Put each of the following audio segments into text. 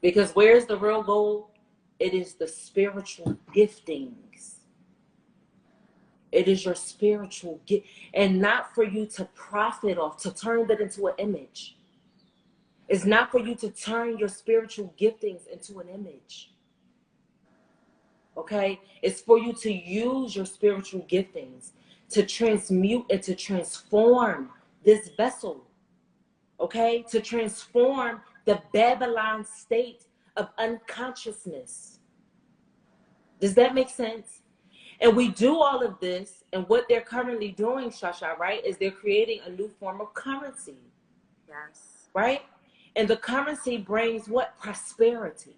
Because where's the real gold? It is the spiritual giftings. It is your spiritual gift, and not for you to profit off, to turn that into an image. It's not for you to turn your spiritual giftings into an image. Okay? It's for you to use your spiritual giftings to transmute and to transform this vessel. Okay? To transform the Babylon state of unconsciousness. Does that make sense? And we do all of this, and what they're currently doing, Shasha, right, is they're creating a new form of currency. Yes. Right? And the currency brings what? Prosperity.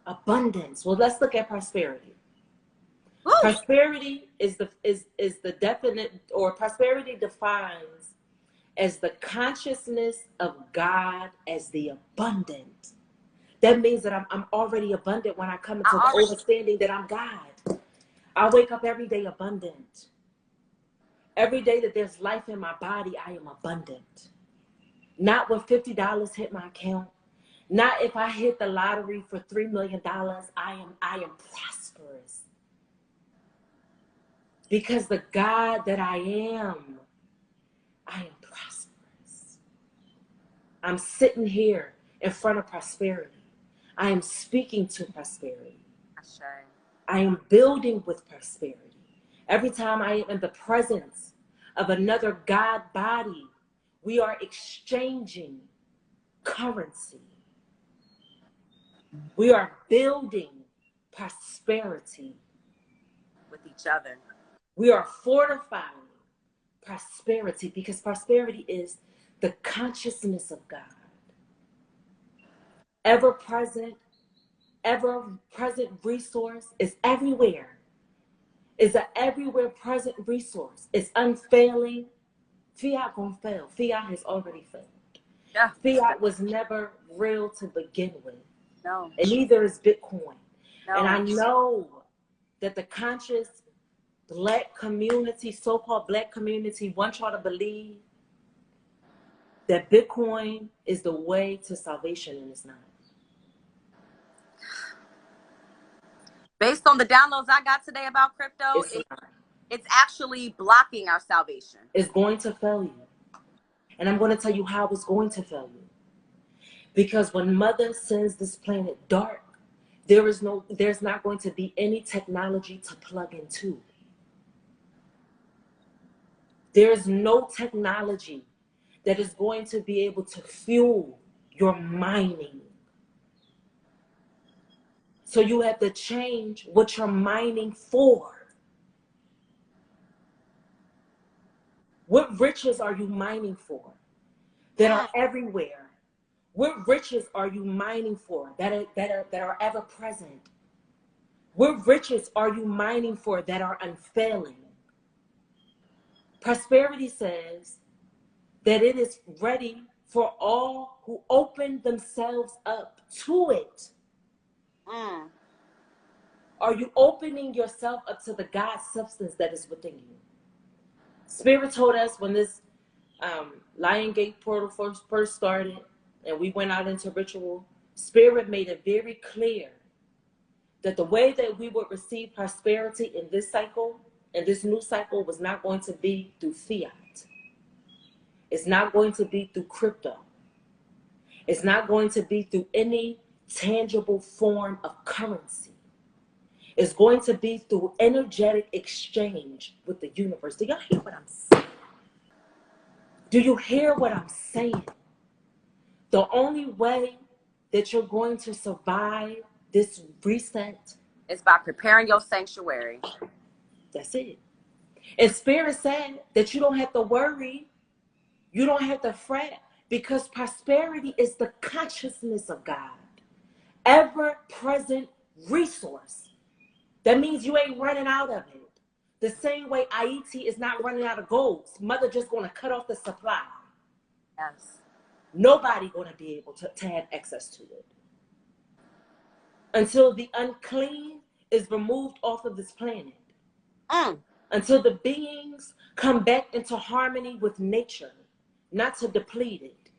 Abundance. Well, let's look at prosperity. Woo! Prosperity is the definite, or prosperity defines as the consciousness of God as the abundant. That means that I'm already abundant when I come into the understanding that I'm God. I wake up every day abundant. Every day that there's life in my body, I am abundant. Not when $50 hit my account. Not if I hit the lottery for $3 million. I am prosperous. Because the God that I am prosperous. I'm sitting here in front of prosperity. I am speaking to prosperity. I am building with prosperity. Every time I am in the presence of another God body, we are exchanging currency. We are building prosperity with each other. We are fortifying prosperity, because prosperity is the consciousness of God. Ever present resource is everywhere. Is an everywhere present resource. It's unfailing. Fiat gonna fail. Fiat has already failed. Yeah. Fiat was never real to begin with. No. And neither is Bitcoin. No. And I know that the conscious Black community, so-called Black community, want y'all to believe that Bitcoin is the way to salvation, and it's not. Based on the downloads I got today about crypto, it's actually blocking our salvation. It's going to fail you. And I'm going to tell you how it's going to fail you. Because when Mother sends this planet dark, there's not going to be any technology to plug into. There's no technology that is going to be able to fuel your mining. So you have to change what you're mining for. What riches are you mining for that are everywhere? What riches are you mining for that are ever present? What riches are you mining for that are unfailing? Prosperity says that it is ready for all who open themselves up to it. Are you opening yourself up to the God substance that is within you? Spirit told us when this Lion Gate portal first started and we went out into ritual, Spirit made it very clear that the way that we would receive prosperity in this cycle, and this new cycle, was not going to be through fiat. It's not going to be through crypto. It's not going to be through any tangible form of currency. It's going to be through energetic exchange with the universe. Do y'all hear what I'm saying? Do you hear what I'm saying? The only way that you're going to survive this reset is by preparing your sanctuary. That's it. And Spirit said that you don't have to worry. You don't have to fret, because prosperity is the consciousness of God. Ever-present resource. That means you ain't running out of it. The same way Haiti is not running out of gold. Mother just going to cut off the supply. Yes. Nobody going to be able to have access to it. Until the unclean is removed off of this planet. Until the beings come back into harmony with nature. Not to deplete it,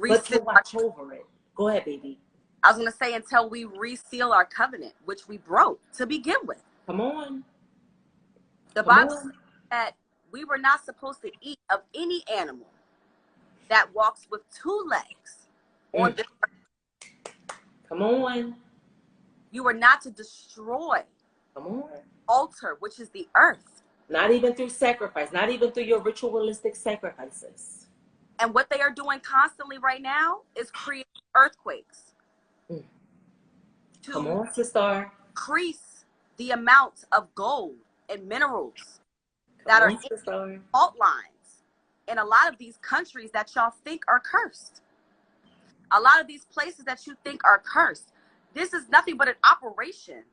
but to watch over it. Go ahead, baby. I was going to say until we reseal our covenant, which we broke to begin with. Come on. The Bible says that we were not supposed to eat of any animal that walks with two legs on the earth. Come on. You were not to destroy. Come on. Altar, which is the earth. Not even through sacrifice. Not even through your ritualistic sacrifices. And what they are doing constantly right now is creating earthquakes. Come on, sister. Increase the amount of gold and minerals that are in fault lines in a lot of these countries that y'all think are cursed. A lot of these places that you think are cursed. This is nothing but an operation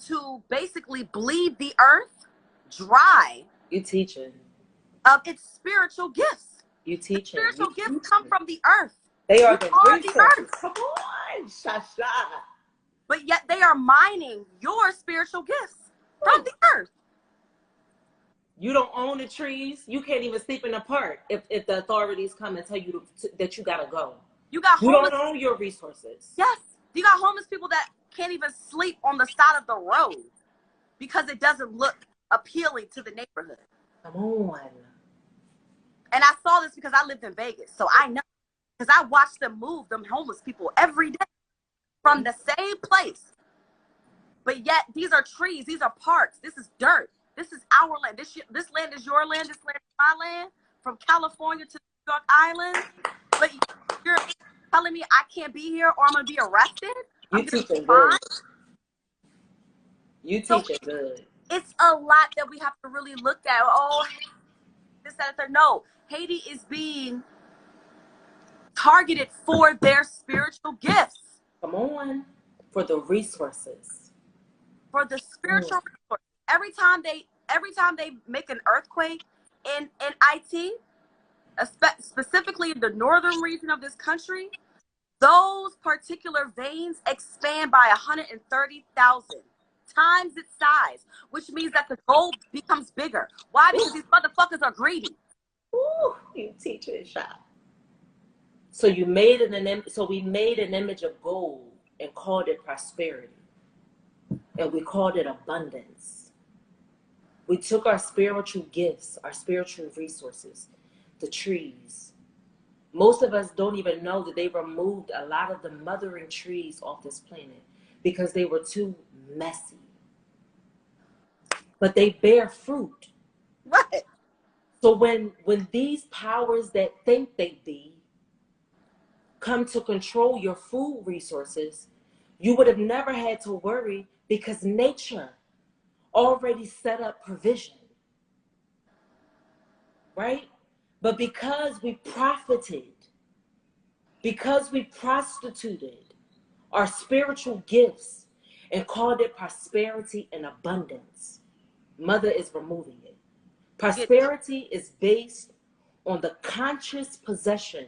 to basically bleed the earth dry. You teaching. Of its spiritual gifts. You teaching. Spiritual gifts come from the earth. They are the earth. Come on, Shasha. But yet they are mining your spiritual gifts from the earth. You don't own the trees. You can't even sleep in the park if the authorities come and tell you that you gotta go. You don't own your resources. Yes. You got homeless people that can't even sleep on the side of the road because it doesn't look appealing to the neighborhood. Come on. And I saw this because I lived in Vegas. So I know, because I watched them move them homeless people every day from the same place. But yet these are trees. These are parks. This is dirt. This is our land. This land is your land. This land is my land. From California to New York Island. But you're telling me I can't be here or I'm going to be arrested? You teaching good. You teaching good. It's a lot that we have to really look at. Oh, this, that, and third. No, Haiti is being targeted for their spiritual gifts. Come on. For the resources. For the spiritual resources. Every time they make an earthquake in IT, specifically in the northern region of this country, those particular veins expand by 130,000 times its size, which means that the gold becomes bigger. Why? Because these motherfuckers are greedy. Ooh, you teaching shot. So we made an image of gold and called it prosperity. And we called it abundance. We took our spiritual gifts, our spiritual resources, the trees. Most of us don't even know that they removed a lot of the mothering trees off this planet because they were too messy. But they bear fruit. Right. So when these powers that think they be come to control your food resources, you would have never had to worry because nature already set up provision, right? But because we profited, because we prostituted our spiritual gifts and called it prosperity and abundance, Mother is removing it. Prosperity is based on the conscious possession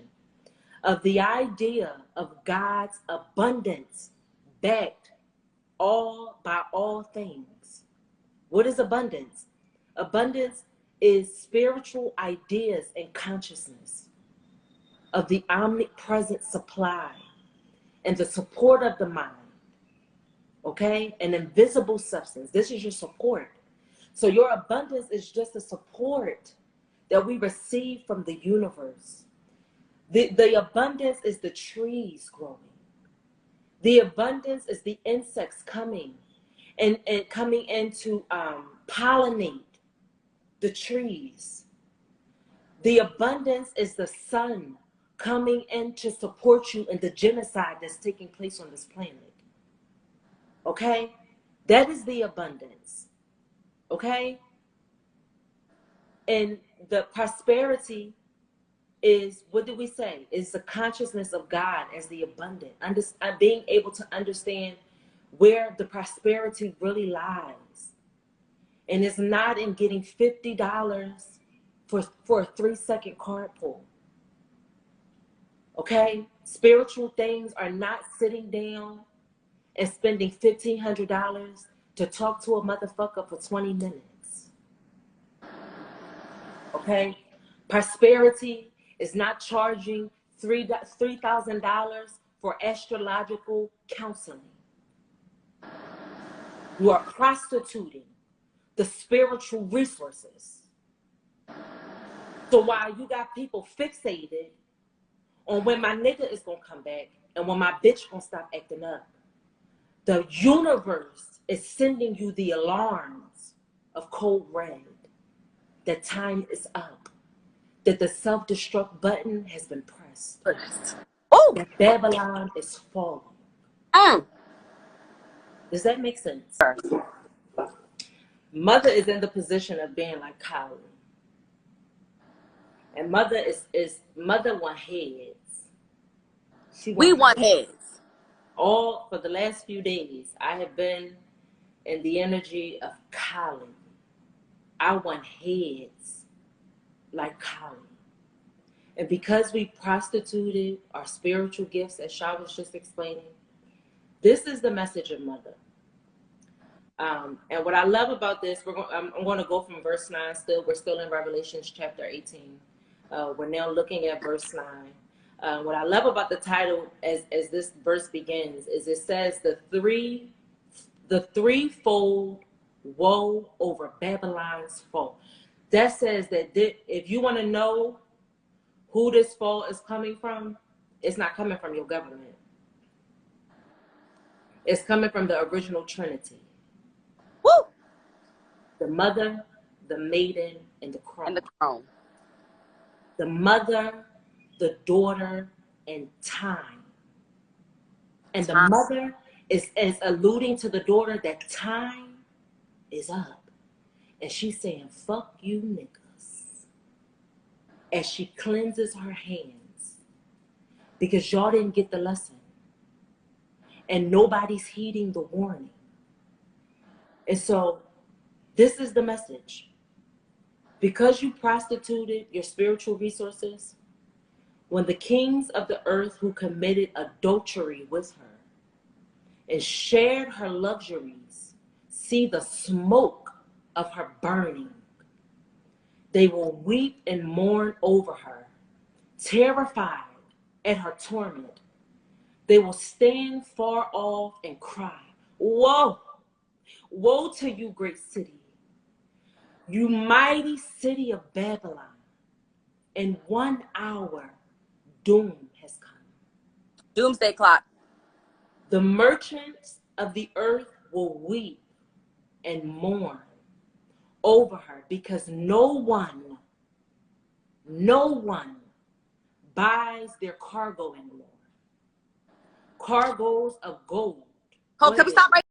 of the idea of God's abundance backed by all things. What is abundance? Abundance is spiritual ideas and consciousness of the omnipresent supply and the support of the mind. Okay? An invisible substance. This is your support. So your abundance is just a support that we receive from the universe. The abundance is the trees growing. The abundance is the insects coming and coming in to pollinate the trees. The abundance is the sun coming in to support you in the genocide that's taking place on this planet. Okay? That is the abundance. Okay? And the prosperity is, what did we say? Is the consciousness of God as the abundant. Being able to understand where the prosperity really lies. And it's not in getting $50 for a 3-second card pull. Okay? Spiritual things are not sitting down and spending $1,500 to talk to a motherfucker for 20 minutes. Okay? Prosperity is not charging $3,000 for astrological counseling. You are prostituting the spiritual resources. So while you got people fixated on when my nigga is going to come back and when my bitch going to stop acting up, the universe is sending you the alarms of code red, that time is up, that the self-destruct button has been pressed, Oh, that Babylon is falling. Does that make sense? Mother is in the position of being like Kylie. And mother mother want heads. We want heads. All for the last few days, I have been in the energy of Kylie. I want heads like Kylie. And because we prostituted our spiritual gifts, as Shah was just explaining, this is the message of mother. And what I love about this, I'm going to go from verse 9 still. We're still in Revelations chapter 18. We're now looking at verse 9. What I love about the title as this verse begins is it says the threefold woe over Babylon's fall. That says that if you want to know who this fall is coming from, it's not coming from your government. It's coming from the original Trinity. Woo! The mother, the maiden, and the crone. And the crone. The mother, the daughter, and time. And the mother is alluding to the daughter that time is up. And she's saying, fuck you niggas. As she cleanses her hands. Because y'all didn't get the lesson. And nobody's heeding the warning. And so, this is the message. Because you prostituted your spiritual resources, when the kings of the earth who committed adultery with her and shared her luxuries see the smoke of her burning, they will weep and mourn over her, terrified at her torment. They will stand far off and cry, woe, woe to you, great city, you mighty city of Babylon. In 1 hour, doom has come. Doomsday clock. The merchants of the earth will weep and mourn over her because no one buys their cargo anymore. Cargoes of gold. Oh, can we stop right